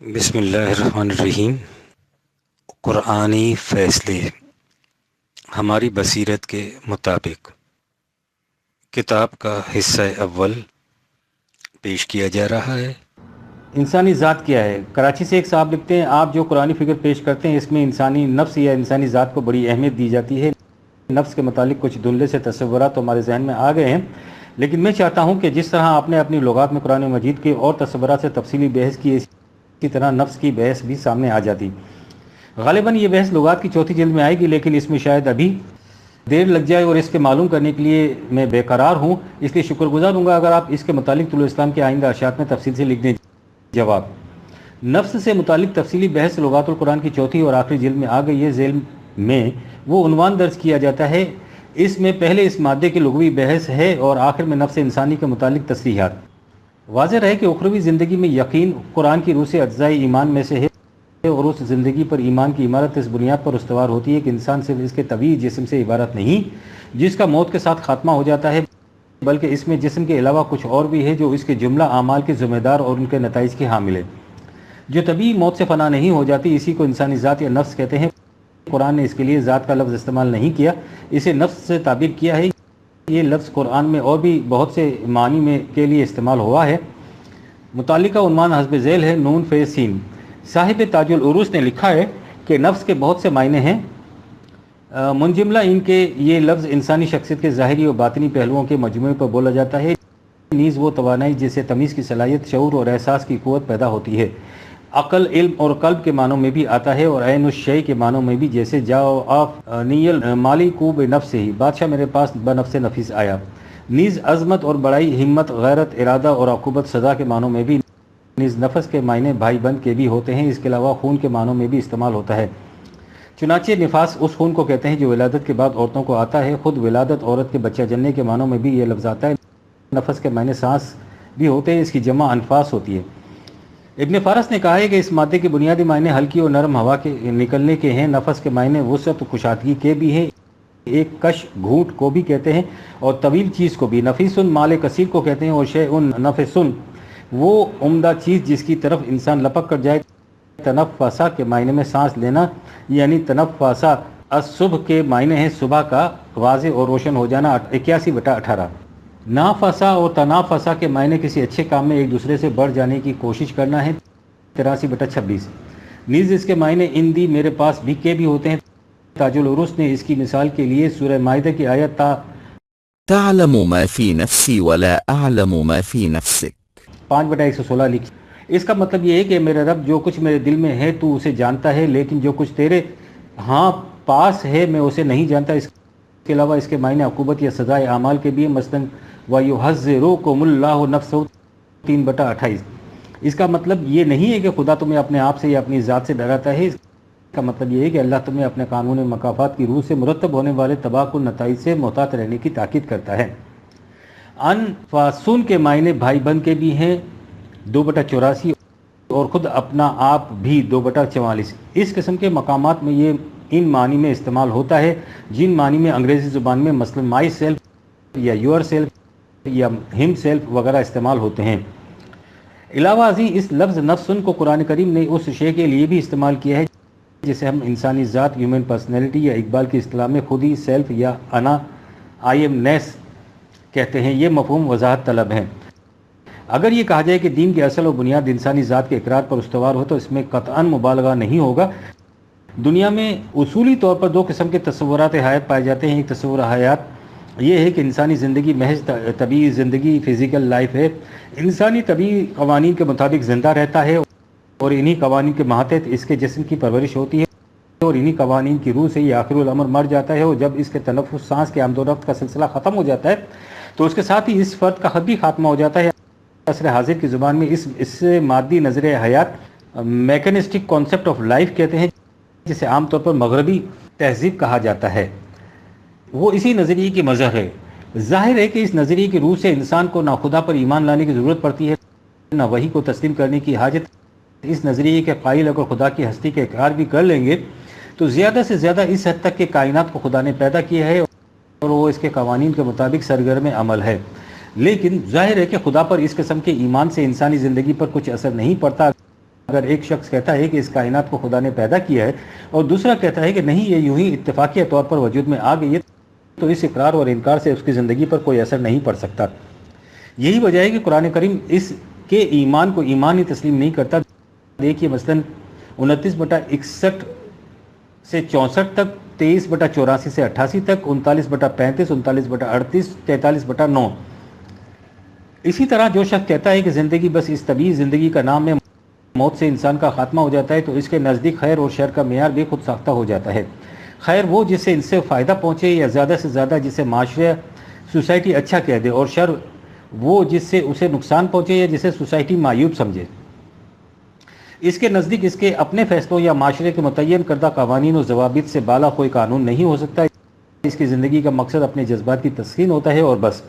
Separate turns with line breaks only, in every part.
بسم اللہ الرحمن الرحیم۔ قرآنی فیصلے ہماری بصیرت کے مطابق کتاب کا حصہ اول پیش کیا جا رہا ہے۔
انسانی ذات کیا ہے؟ کراچی سے ایک صاحب لکھتے ہیں، آپ جو قرآنی فکر پیش کرتے ہیں اس میں انسانی نفس یا انسانی ذات کو بڑی اہمیت دی جاتی ہے۔ نفس کے متعلق کچھ دھندلے سے تصورات تو ہمارے ذہن میں آ گئے ہیں، لیکن میں چاہتا ہوں کہ جس طرح آپ نے اپنی لغات میں قرآن مجید کے اور تصورات سے تفصیلی بحث کی، اسی طرح نفس کی بحث بھی سامنے آ جاتی۔ غالباً یہ بحث لغات کی چوتھی جلد میں آئے گی، لیکن اس میں شاید ابھی دیر لگ جائے اور اس کے معلوم کرنے کے لیے میں بے قرار ہوں، اس لیے شکر گزار ہوں گا اگر آپ اس کے متعلق طلوع اسلام کے آئندہ اشاعت میں تفصیل سے لکھ دیں۔ جواب: نفس سے متعلق تفصیلی بحث لغات القرآن کی چوتھی اور آخری جلد میں آ گئی ہے۔ ذیل میں وہ عنوان درج کیا جاتا ہے، اس میں پہلے اس مادے کی لغوی بحث ہے اور آخر میں نفس انسانی کے متعلق تصریحات۔ واضح رہے کہ اخروی زندگی میں یقین قرآن کی روح سے اجزائے ایمان میں سے ہے اور اس زندگی پر ایمان کی عمارت اس بنیاد پر استوار ہوتی ہے کہ انسان صرف اس کے طبعی جسم سے عبارت نہیں جس کا موت کے ساتھ خاتمہ ہو جاتا ہے، بلکہ اس میں جسم کے علاوہ کچھ اور بھی ہے جو اس کے جملہ اعمال کے ذمہ دار اور ان کے نتائج کے حامل ہے، جو طبعی موت سے فنا نہیں ہو جاتی۔ اسی کو انسانی ذات یا نفس کہتے ہیں۔ قرآن نے اس کے لیے ذات کا لفظ استعمال نہیں کیا، اسے نفس سے تعبیر کیا ہے۔ یہ لفظ قرآن میں اور بھی بہت سے معنی میں کے لیے استعمال ہوا ہے۔ متعلقہ عنوان حسب ذیل ہے: نون فے سین۔ صاحب تاج العروس نے لکھا ہے کہ نفس کے بہت سے معنی ہیں، منجملہ ان کے یہ لفظ انسانی شخصیت کے ظاہری اور باطنی پہلوؤں کے مجموعے پر بولا جاتا ہے، نیز وہ توانائی جس سے تمیز کی صلاحیت، شعور اور احساس کی قوت پیدا ہوتی ہے، عقل، علم اور قلب کے معنوں میں بھی آتا ہے اور عین الشیء کے معنوں میں بھی، جیسے جاؤ آف نیل مالک بنفس ہی، بادشاہ میرے پاس بنفس نفیس آیا، نیز عظمت اور بڑائی، ہمت، غیرت، ارادہ اور عقوبت سزا کے معنوں میں بھی، نیز نفس کے معنی بھائی بند کے بھی ہوتے ہیں۔ اس کے علاوہ خون کے معنوں میں بھی استعمال ہوتا ہے۔ چنانچہ نفاس اس خون کو کہتے ہیں جو ولادت کے بعد عورتوں کو آتا ہے۔ خود ولادت، عورت کے بچہ جننے کے معنوں میں بھی یہ لفظ آتا ہے۔ نفس کے معنی سانس بھی ہوتے ہیں، اس کی جمع انفاس ہوتی ہے۔ ابن فارس نے کہا ہے کہ اس مادے کے بنیادی معنی ہلکی اور نرم ہوا کے نکلنے کے ہیں۔ نفس کے معنی وسعت و کشادگی کے بھی ہیں، ایک کش گھونٹ کو بھی کہتے ہیں اور طویل چیز کو بھی۔ نفیس مال کثیر کو کہتے ہیں اور شیء نفس وہ عمدہ چیز جس کی طرف انسان لپک کر جائے۔ تنفسہ کے معنی میں سانس لینا، یعنی تنفسہ الصبح کے معنی ہے صبح کا واضح اور روشن ہو جانا، 81/18۔ نافسہ اور تنافسہ کے معنی کسی اچھے کام میں ایک دوسرے سے بڑھ جانے کی کوشش کرنا ہے، 83/26۔ نیز اس کے معنی اندی میرے پاس بھی کے بھی ہوتے ہیں۔ تاج العروس نے اس کی مثال کے لیے سورہ مائدہ کی آیت
تعلم ما في نفسي ولا أعلم ما في نفسك
5/116 لکھی۔ اس کا مطلب یہ ہے کہ میرے رب، جو کچھ میرے دل میں ہے تو اسے جانتا ہے، لیکن جو کچھ تیرے ہاں پاس ہے میں اسے نہیں جانتا۔ اس کے علاوہ اس کے معنی عقوبت یا سزائے اعمال کے بھی ہیں، مثلاً وَيُحَذِّرُكُمُ اللَّهُ نَفْسَهُ 3/28۔ اس کا مطلب یہ نہیں ہے کہ خدا تمہیں اپنے آپ سے یا اپنی ذات سے ڈراتا ہے، اس کا مطلب یہ ہے کہ اللہ تمہیں اپنے قانون مکافات کی روح سے مرتب ہونے والے تباہ کن نتائج سے محتاط رہنے کی تاکید کرتا ہے۔ انفاسن کے معنی بھائی بند کے بھی ہیں، 2/84، اور خود اپنا آپ بھی 2/44۔ اس قسم کے مقامات میں یہ ان معنی میں استعمال ہوتا ہے جن معنی میں انگریزی زبان میں مثلا مائی سیلف یا یور سیلف یا ہم سیلف وغیرہ استعمال ہوتے ہیں۔ علاوہ ازیں اس لفظ نفسن کو قرآن کریم نے اس شے کے لیے بھی استعمال کیا ہے جسے ہم انسانی ذات، ہیومن پرسنالٹی یا اقبال کی اصطلاح میں خودی، سیلف یا انا، آئی ایم نیس کہتے ہیں۔ یہ مفہوم وضاحت طلب ہے۔ اگر یہ کہا جائے کہ دین کی اصل و بنیاد انسانی ذات کے اقرار پر استوار ہو تو اس میں قطعاً مبالغہ نہیں ہوگا۔ دنیا میں اصولی طور پر دو قسم کے تصورات حیات پائے جاتے ہیں۔ ایک تصور حیات یہ ہے کہ انسانی زندگی محض طبعی زندگی، فزیکل لائف ہے، انسانی طبعی قوانین کے مطابق زندہ رہتا ہے اور انہی قوانین کے ماتحت اس کے جسم کی پرورش ہوتی ہے اور انہی قوانین کی روح سے یہ آخر الامر مر جاتا ہے، اور جب اس کے تنفس، سانس کے آمد و رفت کا سلسلہ ختم ہو جاتا ہے تو اس کے ساتھ ہی اس فرد کا خود بھی خاتمہ ہو جاتا ہے۔ عصر حاضر کی زبان میں اس سے مادی نظر حیات، میکانسٹک کانسیپٹ آف لائف کہتے ہیں، جسے عام طور پر مغربی تہذیب کہا جاتا ہے۔ وہ اسی نظریے کی مظہر ہے۔ ظاہر ہے کہ اس نظریے کی روح سے انسان کو نہ خدا پر ایمان لانے کی ضرورت پڑتی ہے، نہ وحی کو تسلیم کرنے کی حاجت۔ اس نظریے کے قائل اگر خدا کی ہستی کا اقرار بھی کر لیں گے تو زیادہ سے زیادہ اس حد تک کہ کائنات کو خدا نے پیدا کیا ہے اور وہ اس کے قوانین کے مطابق سرگرم عمل ہے، لیکن ظاہر ہے کہ خدا پر اس قسم کے ایمان سے انسانی زندگی پر کچھ اثر نہیں پڑتا۔ اگر ایک شخص کہتا ہے کہ اس کائنات کو خدا نے پیدا کیا ہے اور دوسرا کہتا ہے کہ نہیں یہ یوں ہی اتفاقیہ طور پر وجود میں آ گئی ہے، تو اس اقرار اور انکار سے اس کی زندگی پر کوئی اثر نہیں پڑ سکتا۔ یہی وجہ ہے کہ قرآن کریم اس کے ایمان کو ایمان ہی تسلیم نہیں کرتا۔ دیکھیے مثلاً 29/61 سے 64 تک، 23/84 سے 88 تک، 39/35، 39/38، 43/9۔ اسی طرح جو شخص کہتا ہے کہ زندگی بس اس طبیعی زندگی کا نام ہے، موت سے انسان کا خاتمہ ہو جاتا ہے، تو اس کے نزدیک خیر اور شر کا معیار بھی خود ساختہ ہو جاتا ہے۔ خیر وہ جس سے ان سے فائدہ پہنچے یا زیادہ سے زیادہ جسے معاشرہ سوسائٹی اچھا کہہ دے، اور شر وہ جس سے اسے نقصان پہنچے یا جسے سوسائٹی معیوب سمجھے۔ اس کے نزدیک اس کے اپنے فیصلوں یا معاشرے کے متعین کردہ قوانین و ضوابط سے بالا کوئی قانون نہیں ہو سکتا۔ اس کی زندگی کا مقصد اپنے جذبات کی تسکین ہوتا ہے اور بس۔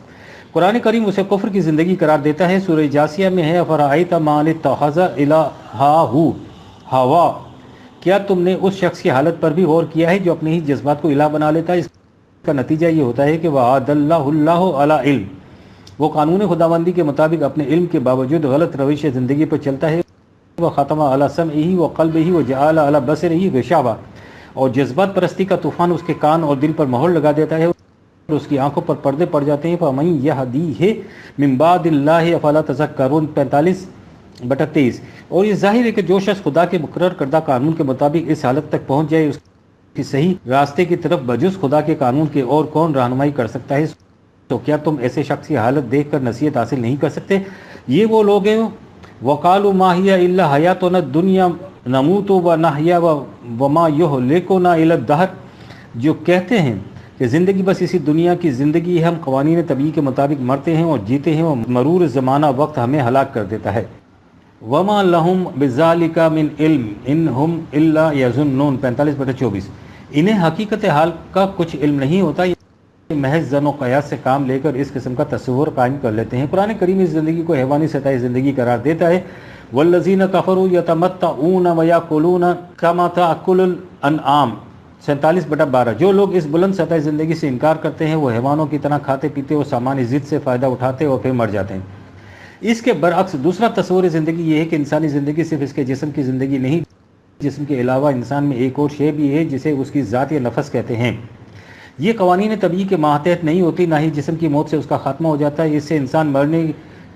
قرآن کریم اسے کفر کی زندگی قرار دیتا ہے۔ سورہ جاسیہ میں ہے افرأیت من اتخذ الہہ ہوا، کیا تم نے اس شخص کی حالت پر بھی غور کیا ہے جو اپنے ہی جذبات کو الہ بنا لیتا ہے؟ اس کا نتیجہ یہ ہوتا ہے کہ وَعَدَلَّهُ اللَّهُ عَلَى علم، وہ قانون خداوندی کے مطابق اپنے علم کے باوجود غلط روش زندگی پر چلتا ہے۔ وَخَتَمَ عَلَى سَمْعِهِ وَقَلْبِهِ وَجَعَلَ عَلَى بَصَرِهِ غِشَاوَةً، اور جذبات پرستی کا طوفان اس کے کان اور دل پر مہر لگا دیتا ہے اور اس کی آنکھوں پر پردے پڑ جاتے ہیں۔ فَمَن يَهْدِيهِ مِن بَعْدِ اللَّهِ أَفَلَا تَذَكَّرُونَ 45/23۔ اور یہ ظاہر ہے کہ جو شخص خدا کے مقرر کردہ قانون کے مطابق اس حالت تک پہنچ جائے، اس کی صحیح راستے کی طرف بجز خدا کے قانون کے اور کون رہنمائی کر سکتا ہے؟ تو کیا تم ایسے شخص کی حالت دیکھ کر نصیحت حاصل نہیں کر سکتے؟ یہ وہ لوگ ہیں وَقَالُوا مَا هِيَ إِلَّا حَيَاتُنَا الدُّنْيَا نَمُوتُ وَنَحْيَا وَمَا يُهْلِكُنَا إِلَّا الدَّهْرُ، جو کہتے ہیں کہ زندگی بس اسی دنیا کی زندگی ہے، ہم قوانین طبیعی کے مطابق مرتے ہیں اور جیتے ہیں، اور مرور زمانہ وقت ہمیں ہلاک کر دیتا ہے۔ وَمَا لَهُمْ بِذَلِكَ مِنْ عِلْمٍ إِنْ هُمْ إِلَّا يَظُنُّونَ 45/24۔ انہیں حقیقت حال کا کچھ علم نہیں ہوتا، یہ محض ظن و قیاس سے کام لے کر اس قسم کا تصور قائم کر لیتے ہیں۔ قرآن کریم اس زندگی کو حیوانی سطحی زندگی قرار دیتا ہے۔ وَالَّذِينَ كَفَرُوا يَتَمَتَّعُونَ وَيَأْكُلُونَ كَمَا تَأْكُلُ الْأَنْعَامُ 47/12۔ جو لوگ اس بلند سطحی زندگی سے انکار کرتے ہیں وہ حیوانوں کی طرح کھاتے پیتے اور سامان ضد سے فائدہ اٹھاتے اور پھر مر جاتے ہیں۔ اس کے برعکس دوسرا تصور زندگی یہ ہے کہ انسانی زندگی صرف اس کے جسم کی زندگی نہیں، جسم کے علاوہ انسان میں ایک اور شے بھی ہے جسے اس کی ذات یا نفس کہتے ہیں۔ یہ قوانین طبیعی کے ماتحت نہیں ہوتی، نہ ہی جسم کی موت سے اس کا خاتمہ ہو جاتا ہے۔ اس سے انسان مرنے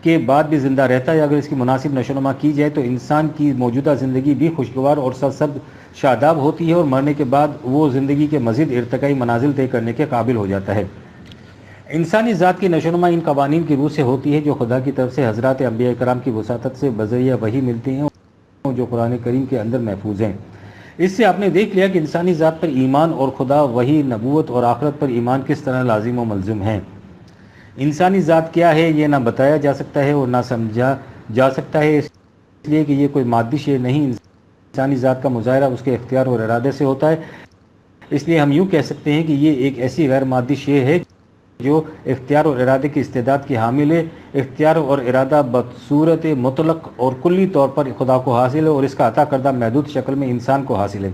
کے بعد بھی زندہ رہتا ہے۔ اگر اس کی مناسب نشو و نما کی جائے تو انسان کی موجودہ زندگی بھی خوشگوار اور سرسبز شاداب ہوتی ہے، اور مرنے کے بعد وہ زندگی کے مزید ارتقائی منازل طے کرنے کے قابل ہو جاتا ہے۔ انسانی ذات کی نشو و نما ان قوانین کی روح سے ہوتی ہے جو خدا کی طرف سے حضرات انبیاء کرام کی وساطت سے بذریعہ وحی ملتی ہیں، جو قرآن کریم کے اندر محفوظ ہیں۔ اس سے آپ نے دیکھ لیا کہ انسانی ذات پر ایمان اور خدا، وحی، نبوت اور آخرت پر ایمان کس طرح لازم و ملزم ہیں۔ انسانی ذات کیا ہے یہ نہ بتایا جا سکتا ہے اور نہ سمجھا جا سکتا ہے، اس لیے کہ یہ کوئی مادی شے نہیں۔ انسانی ذات کا مظاہرہ اس کے اختیار اور ارادے سے ہوتا ہے، اس لیے ہم یوں کہہ سکتے ہیں کہ یہ ایک ایسی غیر مادی شے ہے جو اختیار اور ارادے کی استعداد کی حامل ہے۔ اختیار اور ارادہ بصورت مطلق اور کلی طور پر خدا کو حاصل ہے، اور اس کا عطا کردہ محدود شکل میں انسان کو حاصل ہے۔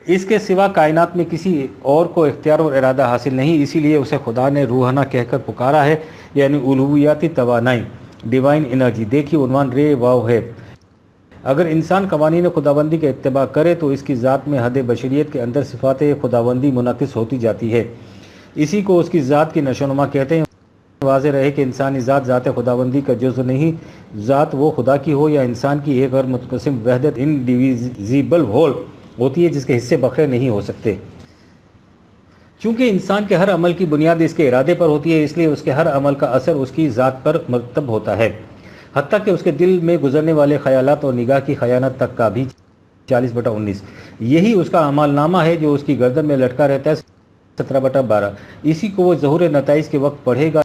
اس کے سوا کائنات میں کسی اور کو اختیار اور ارادہ حاصل نہیں، اسی لیے اسے خدا نے روحانہ کہہ کر پکارا ہے، یعنی الوہیاتی توانائی، ڈیوائن انرجی۔ دیکھیے عنوان رے واو ہے۔ اگر انسان قوانین خداوندی کا اتباع کرے تو اس کی ذات میں حد بشریت کے اندر صفات خداوندی منعکس ہوتی جاتی ہے، اسی کو اس کی ذات کی نشو و نما کہتے ہیں۔ واضح رہے کہ انسانی ذات ذات خداوندی کا جزء نہیں، ذات وہ خدا کی ہو یا انسان کی ایک غیر منقسم وحدت انڈیویزیبل ہول ہوتی ہے جس کے حصے بخیر نہیں ہو سکتے۔ چونکہ انسان کے ہر عمل کی بنیاد اس کے ارادے پر ہوتی ہے، اس لیے اس کے ہر عمل کا اثر اس کی ذات پر مرتب ہوتا ہے، حتیٰ کہ اس کے دل میں گزرنے والے خیالات اور نگاہ کی خیانت تک کا بھی۔ 40/19۔ یہی اس کا اعمال نامہ ہے جو اس کی گردن میں لٹکا رہتا ہے۔ 17/12۔ اسی کو وہ ظہور نتائج کے وقت پڑھے گا۔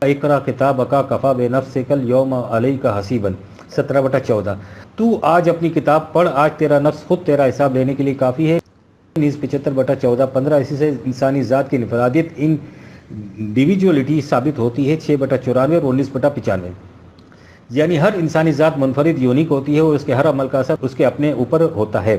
اقرا کتابک کفی بنفسک اليوم علیک حسیبا 17/14۔ تو آج اپنی کتاب پڑھ، آج تیرا نفس خود تیرا حساب لینے کے لیے کافی ہے۔ 75/14-15۔ اسی سے انسانی ذات کی انفرادیت انڈیویجولیٹی ثابت ہوتی ہے۔ 6/94 اور 19/95۔ یعنی ہر انسانی ذات منفرد یونیک ہوتی ہے اور اس کے ہر عمل کا اثر اس کے اپنے اوپر ہوتا ہے،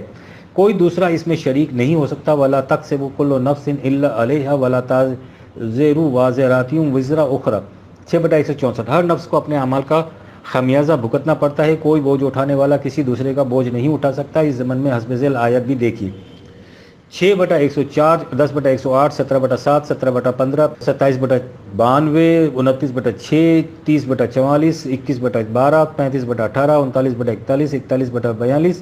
کوئی دوسرا اس میں شریک نہیں ہو سکتا۔ وَلَا تَكْسِبُ كُلُّ نَفْسٍ إِلَّا عَلَيْهَا وَلَا تَزِرُ وَازِرَةٌ وِزْرَ أُخْرَىٰ 6/164۔ ہر نفس کو اپنے اعمال کا خمیازہ بھگتنا پڑتا ہے۔ کوئی بوجھ اٹھانے والا کسی دوسرے کا بوجھ نہیں اٹھا سکتا۔ اس ضمن میں حسب ذیل آیت بھی دیکھی 6/104، 10/108، 17/7، 17/15، 27/92، 29/6، 30/44، 21/12، 35/18، 39/41، 41/42،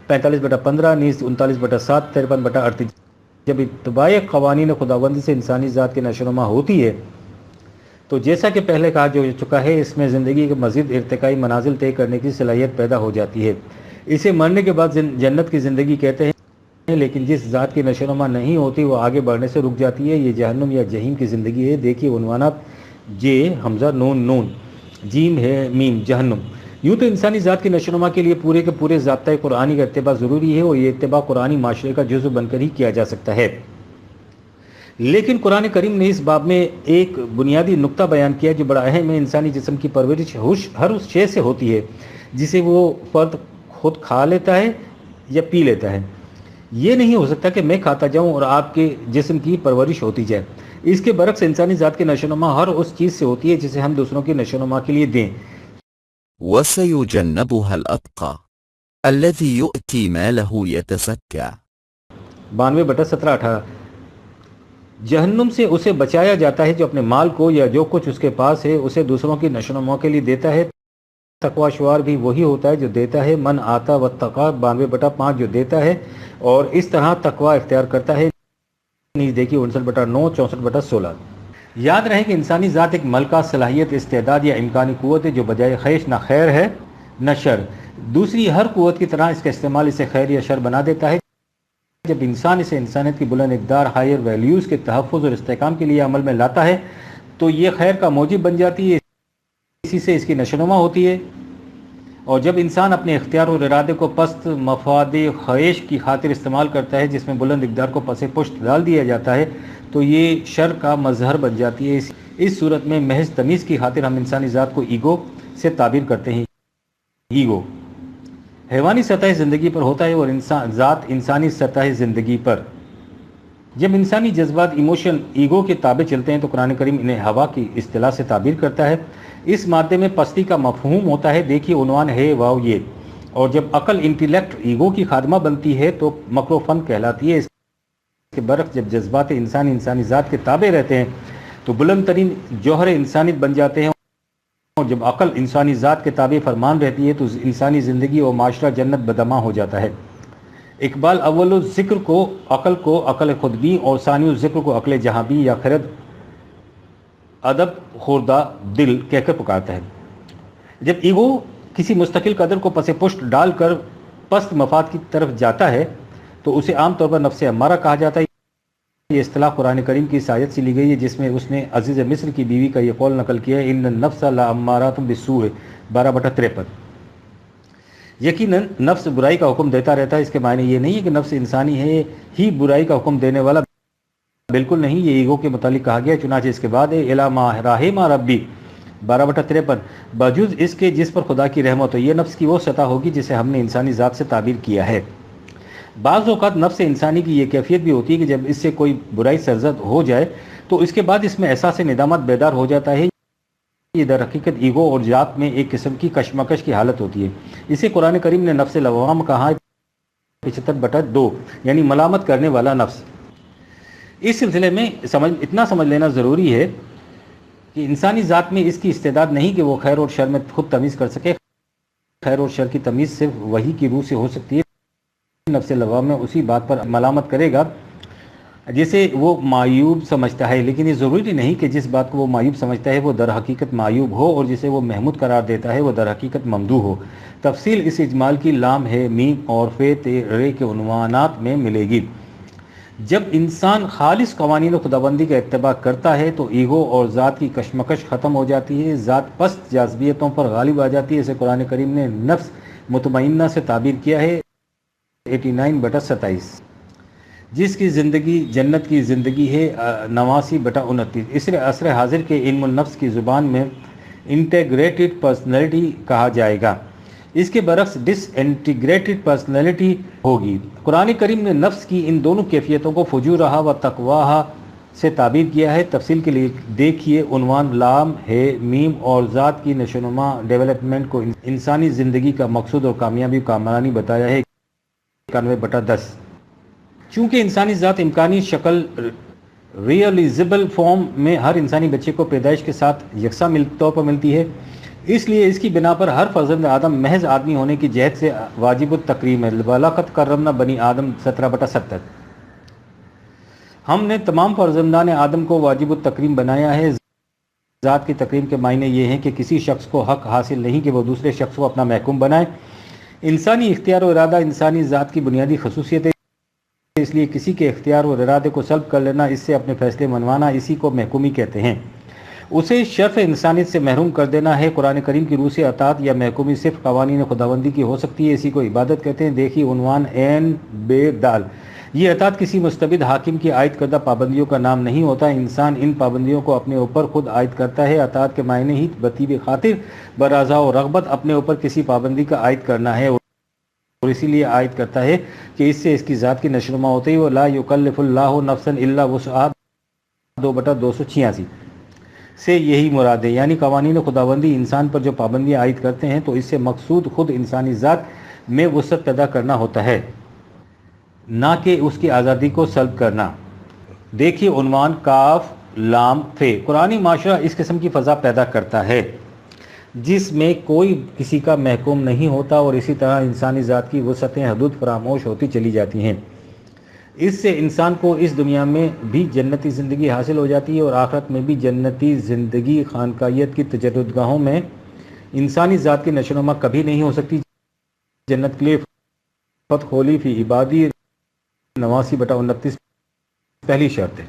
45/15، 39/7، 53/38۔ جب اتباع قوانین خداوندی سے انسانی ذات کی نشوونما ہوتی ہے تو جیسا کہ پہلے کہا جو چکا ہے، اس میں زندگی کے مزید ارتقائی منازل طے کرنے کی صلاحیت پیدا ہو جاتی ہے۔ اسے مرنے کے بعد جنت کی زندگی کہتے ہیں، لیکن جس ذات کی نشوونما نہیں ہوتی وہ آگے بڑھنے سے رک جاتی ہے۔ یہ جہنم یا جہیم کی زندگی ہے۔ دیکھیے عنوانات، جے حمزہ نون نون، جیم ہے میم، جہنم۔ یوں تو انسانی ذات کی نشوونما کے لیے پورے کے پورے ضابطۂ قرآنی کا اتباع ضروری ہے، اور یہ اتباع قرآنی معاشرے کا جزو بن کر ہی کیا جا سکتا ہے۔ لیکن قرآن کریم نے اس باب میں ایک بنیادی نقطہ بیان کیا جو بڑا اہم ہے۔ انسانی جسم کی پرورش ہر اس شے سے ہوتی ہے جسے وہ فرد خود کھا لیتا ہے یا پی لیتا ہے۔ یہ نہیں ہو سکتا کہ میں کھاتا جاؤں اور آپ کے جسم کی پرورش ہوتی جائے۔ اس کے برعکس انسانی ذات کی نشوونما ہر اس چیز سے ہوتی ہے جسے ہم دوسروں کی نشوونما کے لیے دیں۔
وسيجنبها الأتقى الذي يؤتي ماله يتزكى
92/17-18۔ جہنم سے اسے بچایا جاتا ہے جو اپنے مال کو یا جو کچھ اس کے پاس ہے اسے دوسروں کی نشوونما کے لیے دیتا ہے۔ تقوی شعار بھی وہی ہوتا ہے جو دیتا ہے، من آتا واتقی 92/5 جو دیتا ہے اور اس طرح تقوی اختیار کرتا ہے۔ نیز دیکھیے 59/9، 64/16۔ یاد رہے کہ انسانی ذات ایک ملکہ، صلاحیت، استعداد یا امکانی قوت ہے جو بجائے خیش نہ خیر ہے نہ شر۔ دوسری ہر قوت کی طرح اس کا استعمال اسے خیر یا شر بنا دیتا ہے۔ جب انسان اسے انسانیت کی بلند اقدار، ہائر ویلیوز کے تحفظ اور استحکام کے لیے عمل میں لاتا ہے تو یہ خیر کا موجب بن جاتی ہے، اسی سے اس کی نشوونما ہوتی ہے۔ اور جب انسان اپنے اختیار اور ارادے کو پست مفاد خواہش کی خاطر استعمال کرتا ہے جس میں بلند اقدار کو پس پشت ڈال دیا جاتا ہے تو یہ شر کا مظہر بن جاتی ہے۔ اس صورت میں محض تمیز کی خاطر ہم انسانی ذات کو ایگو سے تعبیر کرتے ہیں۔ ایگو حیوانی سطح زندگی پر ہوتا ہے اور ذات انسانی سطح زندگی پر۔ جب انسانی جذبات ایموشن ایگو کے تابع چلتے ہیں تو قرآن کریم انہیں ہوا کی اصطلاح سے تعبیر کرتا ہے۔ اس مادے میں پستی کا مفہوم ہوتا ہے۔ دیکھیے عنوان ہے واو یہ۔ اور جب عقل انٹیلیکٹ ایگو کی خادمہ بنتی ہے تو مکر و فن کہلاتی ہے۔ اس کے برعکس جب جذبات انسانی ذات کے تابع رہتے ہیں تو بلند ترین جوہر انسانیت بن جاتے ہیں، اور جب عقل انسانی ذات کے تابع فرمان رہتی ہے تو انسانی زندگی اور معاشرہ جنت بدماں ہو جاتا ہے۔ اقبال اول الذکر کو عقل خود بھی اور ثانی الذکر کو عقل جہاں بھی یا خرد ادب خوردہ دل کہہ کر پکارتا ہے۔ جب ایگو کسی مستقل قدر کو پس پشت ڈال کر پست مفاد کی طرف جاتا ہے تو اسے عام طور پر نفس امارہ کہا جاتا ہے۔ یہ اصطلاح قرآن کریم کی اس آیت سے لی گئی ہے جس میں اس نے عزیز مصر کی بیوی کا یہ قول نقل کیا ہے، ان النفس لامارۃ بالسوء 12/53۔ یقیناً نفس برائی کا حکم دیتا رہتا ہے۔ اس کے معنی یہ نہیں ہے کہ نفس انسانی ہے ہی برائی کا حکم دینے والا، بالکل نہیں۔ یہ ایگو کے متعلق کہا گیا، چنانچہ اس کے بعد ہے الی ما رحم ربی 12/53، باجوز اس کے جس پر خدا کی رحمت ہو۔ یہ نفس کی وہ سطح ہوگی جسے ہم نے انسانی ذات سے تعبیر کیا ہے۔ بعض اوقات نفس انسانی کی یہ کیفیت بھی ہوتی ہے کہ جب اس سے کوئی برائی سرزد ہو جائے تو اس کے بعد اس میں احساس ندامت بیدار ہو جاتا ہے۔ یہ در حقیقت ایگو اور ذات میں ایک قسم کی کشمکش کی حالت ہوتی ہے۔ اسے قرآن کریم نے نفس لوام کہا ہے 75/2، یعنی ملامت کرنے والا نفس۔ اس سلسلے میں اتنا سمجھ لینا ضروری ہے کہ انسانی ذات میں اس کی استعداد نہیں کہ وہ خیر اور شر میں خود تمیز کر سکے۔ خیر اور شر کی تمیز صرف وحی کی روح سے ہو سکتی ہے۔ نفس لوام میں اسی بات پر ملامت کرے گا جسے وہ معیوب سمجھتا ہے، لیکن یہ ضروری نہیں کہ جس بات کو وہ معیوب سمجھتا ہے وہ در حقیقت معیوب ہو، اور جسے وہ محمود قرار دیتا ہے وہ در حقیقت ممدوح ہو۔ تفصیل اس اجمال کی لام ہے میم اور فے تے رے کے عنوانات میں ملے گی۔ جب انسان خالص قوانین خداوندی کا اتباع کرتا ہے تو ایگو اور ذات کی کشمکش ختم ہو جاتی ہے، ذات پست جاذبیتوں پر غالب آ جاتی ہے۔ اسے قرآن کریم نے نفس مطمئنہ سے تعبیر کیا ہے 89/27، جس کی زندگی جنت کی زندگی ہے 89/29۔ اس عصر حاضر کے علم النفس کی زبان میں انٹیگریٹڈ پرسنالٹی کہا جائے گا، اس کے برعکس ڈس انٹیگریٹڈ پرسنالٹی ہوگی۔ قرآن کریم نے نفس کی ان دونوں کیفیتوں کو فجورہا و تقواہا سے تعبیر کیا ہے۔ تفصیل کے لیے دیکھیے عنوان لام ہے میم اور ذات کی نشوونما ڈیولپمنٹ کو انسانی زندگی کا مقصود اور کامیابی کا کامرانی بتایا ہے 91/10۔ چونکہ انسانی ذات امکانی شکل ریئلائزیبل فارم میں ہر انسانی بچے کو پیدائش کے ساتھ یکساں طور پر ملتی ہے، اس لیے اس کی بنا پر ہر فرزند آدم محض آدمی ہونے کی جہت سے واجب التکریم ہے۔ وَلَقَدْ کَرَّمْنَا بنی آدم 17/70۔ ہم نے تمام فرزندان آدم کو واجب التکریم بنایا ہے۔ ذات کی تکریم کے معنی یہ ہیں کہ کسی شخص کو حق حاصل نہیں کہ وہ دوسرے شخص کو اپنا محکوم بنائے۔ انسانی اختیار و ارادہ انسانی ذات کی بنیادی خصوصیت ہے، اس لیے کسی کے اختیار و ارادے کو سلب کر لینا، اس سے اپنے فیصلے منوانا، اسی کو محکومی کہتے ہیں۔ اسے شرف انسانیت سے محروم کر دینا ہے۔ قرآن کریم کی روح سے اطاعت یا محکومی صرف قوانین خداوندی کی ہو سکتی ہے، اسی کو عبادت کہتے ہیں۔ دیکھیے عنوان عین بے دال۔ یہ اطاعت کسی مستبد حاکم کی عائد کردہ پابندیوں کا نام نہیں ہوتا، انسان ان پابندیوں کو اپنے اوپر خود عائد کرتا ہے۔ اطاعت کے معنی ہی بطیب خاطر برضا و رغبت اپنے اوپر کسی پابندی کا عائد کرنا ہے، اور اسی لیے عائد کرتا ہے کہ اس سے اس کی ذات کی نشوونما ہوتی ہے۔ وَلَا يُكَلِّفُ اللَّهُ نَفْسًا إِلَّا وُسْعَهَا 2/286 سے یہی مراد ہے، یعنی قوانین خداوندی انسان پر جو پابندیاں عائد کرتے ہیں تو اس سے مقصود خود انسانی ذات میں وسعت پیدا کرنا ہوتا ہے، نہ کہ اس کی آزادی کو سلب کرنا۔ دیکھیے عنوان کاف لام فے۔ قرآنی معاشرہ اس قسم کی فضا پیدا کرتا ہے جس میں کوئی کسی کا محکوم نہیں ہوتا، اور اسی طرح انسانی ذات کی وسعتیں حدود فراموش ہوتی چلی جاتی ہیں۔ اس سے انسان کو اس دنیا میں بھی جنتی زندگی حاصل ہو جاتی ہے اور آخرت میں بھی جنتی زندگی۔ خانقاہیت کی تجرد گاہوں میں انسانی ذات کی نشوونما کبھی نہیں ہو سکتی۔ جنت کے لیے فتح خولی فی عبادی 89/29 پہلی شرط ہے۔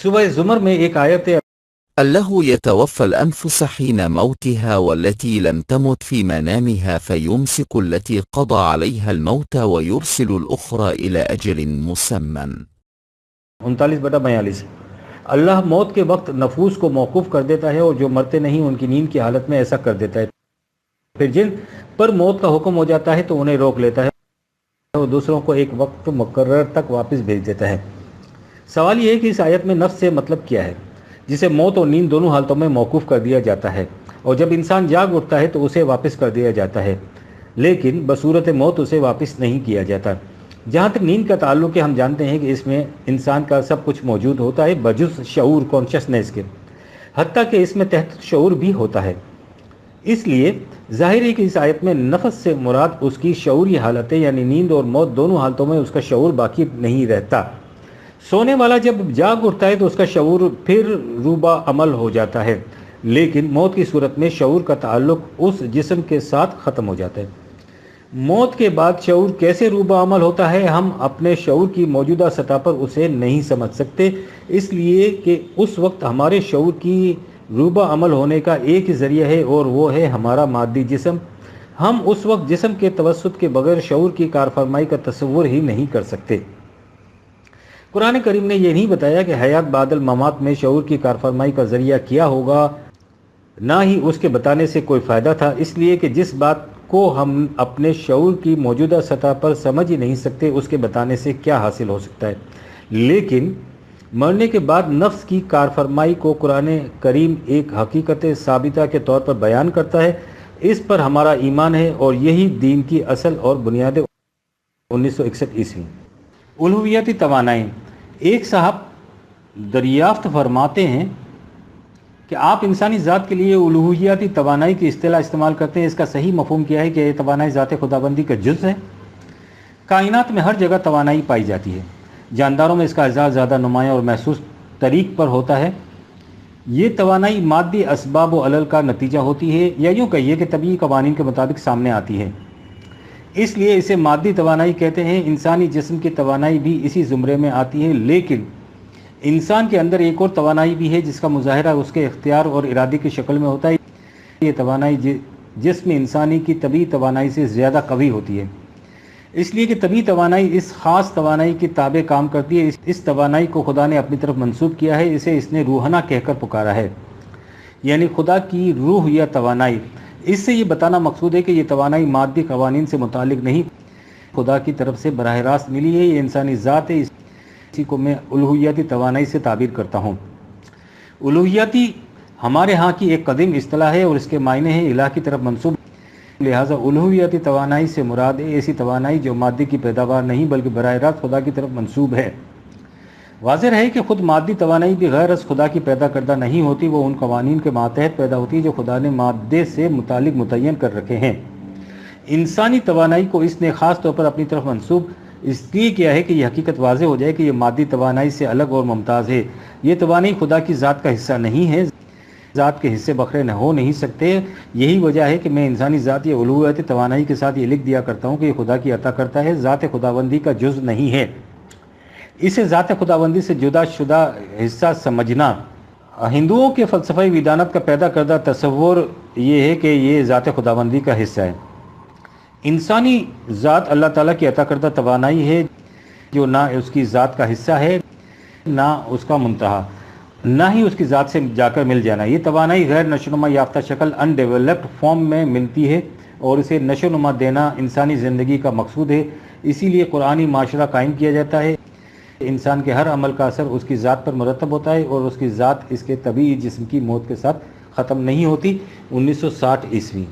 سورہ زمر میں ایک آیت ہے،
الله يتوفى الأنفس حين موتها والتي لم تمت في منامها فيمسك التي قضى عليها الموت ويرسل الأخرى إلى أجل مسمى
39/42۔ اللہ موت کے وقت نفوس کو موقوف کر دیتا ہے اور جو مرتے نہیں ان کی نیند کی حالت میں ایسا کر دیتا ہے، پھر جن پر موت کا حکم ہو جاتا ہے تو انہیں روک لیتا ہے اور دوسروں کو ایک وقت مقرر تک واپس بھیج دیتا ہے۔ سوال یہ ہے کہ اس آیت میں نفس سے مطلب کیا ہے، جسے موت اور نیند دونوں حالتوں میں موقوف کر دیا جاتا ہے، اور جب انسان جاگ اٹھتا ہے تو اسے واپس کر دیا جاتا ہے، لیکن بصورت موت اسے واپس نہیں کیا جاتا۔ جہاں تک نیند کا تعلق ہے، ہم جانتے ہیں کہ اس میں انسان کا سب کچھ موجود ہوتا ہے بجز شعور کانشسنس کے، حتیٰ کہ اس میں تحت شعور بھی ہوتا ہے۔ اس لیے ظاہر ہے کہ اس آیت میں نفس سے مراد اس کی شعوری حالتیں، یعنی نیند اور موت دونوں حالتوں میں اس کا شعور باقی نہیں رہتا۔ سونے والا جب جاگ اٹھتا ہے تو اس کا شعور پھر روبہ عمل ہو جاتا ہے، لیکن موت کی صورت میں شعور کا تعلق اس جسم کے ساتھ ختم ہو جاتا ہے۔ موت کے بعد شعور کیسے روبہ عمل ہوتا ہے، ہم اپنے شعور کی موجودہ سطح پر اسے نہیں سمجھ سکتے، اس لیے کہ اس وقت ہمارے شعور کی روبہ عمل ہونے کا ایک ہی ذریعہ ہے اور وہ ہے ہمارا مادی جسم۔ ہم اس وقت جسم کے توسط کے بغیر شعور کی کارفرمائی کا تصور ہی نہیں کر سکتے۔ قرآن کریم نے یہ نہیں بتایا کہ حیات بعد الممات میں شعور کی کارفرمائی کا ذریعہ کیا ہوگا، نہ ہی اس کے بتانے سے کوئی فائدہ تھا، اس لیے کہ جس بات کو ہم اپنے شعور کی موجودہ سطح پر سمجھ ہی نہیں سکتے اس کے بتانے سے کیا حاصل ہو سکتا ہے۔ لیکن مرنے کے بعد نفس کی کارفرمائی کو قرآن کریم ایک حقیقت ثابتہ کے طور پر بیان کرتا ہے، اس پر ہمارا ایمان ہے اور یہی دین کی اصل اور بنیاد 1961 الوہیتی توانائی۔ ایک صاحب دریافت فرماتے ہیں کہ آپ انسانی ذات کے لیے الوہیتی توانائی کی اصطلاح استعمال کرتے ہیں، اس کا صحیح مفہوم کیا ہے کہ یہ توانائی ذات خداوندی کا جز ہے۔ کائنات میں ہر جگہ توانائی پائی جاتی ہے، جانداروں میں اس کا اظہار زیادہ نمایاں اور محسوس طریق پر ہوتا ہے۔ یہ توانائی مادی اسباب و علل کا نتیجہ ہوتی ہے، یا یوں کہیے کہ طبیعی قوانین کے مطابق سامنے آتی ہے، اس لیے اسے مادی توانائی کہتے ہیں۔ انسانی جسم کی توانائی بھی اسی زمرے میں آتی ہے، لیکن انسان کے اندر ایک اور توانائی بھی ہے جس کا مظاہرہ اس کے اختیار اور ارادے کی شکل میں ہوتا ہے۔ یہ توانائی جسم انسانی کی طبیعی توانائی سے زیادہ قوی ہوتی ہے، اس لیے کہ طبیعی توانائی اس خاص توانائی کی تابع کام کرتی ہے۔ اس توانائی کو خدا نے اپنی طرف منسوب کیا ہے، اسے اس نے روحنا کہہ کر پکارا ہے، یعنی خدا کی روح یا توانائی۔ اس سے یہ بتانا مقصود ہے کہ یہ توانائی مادی قوانین سے متعلق نہیں، خدا کی طرف سے براہ راست ملی ہے، یہ انسانی ذات ہے، اسی کو میں الوہیتی توانائی سے تعبیر کرتا ہوں۔ الوہیتی ہمارے ہاں کی ایک قدیم اصطلاح ہے اور اس کے معنی ہیں الہ کی طرف منسوب، لہٰذا الوہیتی توانائی سے مراد ایسی توانائی جو مادے کی پیداوار نہیں بلکہ براہ راست خدا کی طرف منسوب ہے۔ واضح ہے کہ خود مادی توانائی بھی غیر از خدا کی پیدا کردہ نہیں ہوتی، وہ ان قوانین کے ماتحت پیدا ہوتی ہے جو خدا نے مادے سے متعلق متعین کر رکھے ہیں۔ انسانی توانائی کو اس نے خاص طور پر اپنی طرف منسوب اس لیے کیا ہے کہ یہ حقیقت واضح ہو جائے کہ یہ مادی توانائی سے الگ اور ممتاز ہے۔ یہ توانائی خدا کی ذات کا حصہ نہیں ہے، ذات کے حصے بکھرے نہ ہو نہیں سکتے۔ یہی وجہ ہے کہ میں انسانی ذات یا الوہیتی توانائی کے ساتھ یہ لکھ دیا کرتا ہوں کہ یہ خدا کی عطا کرتا ہے، ذات خداوندی کا جز نہیں ہے۔ اسے ذات خداوندی سے جدا شدہ حصہ سمجھنا ہندوؤں کے فلسفہ ویدانت کا پیدا کردہ تصور یہ ہے کہ یہ ذات خداوندی کا حصہ ہے۔ انسانی ذات اللہ تعالیٰ کی عطا کردہ توانائی ہے جو نہ اس کی ذات کا حصہ ہے نہ اس کا منتہا، نہ ہی اس کی ذات سے جا کر مل جانا۔ یہ توانائی غیر نشوونما یافتہ شکل انڈیولپڈ فارم میں ملتی ہے اور اسے نشوونما دینا انسانی زندگی کا مقصود ہے۔ اسی لیے قرآنی معاشرہ قائم کیا جاتا ہے۔ انسان کے ہر عمل کا اثر اس کی ذات پر مرتب ہوتا ہے اور اس کی ذات اس کے طبیعی جسم کی موت کے ساتھ ختم نہیں ہوتی۔ 1960 عیسوی۔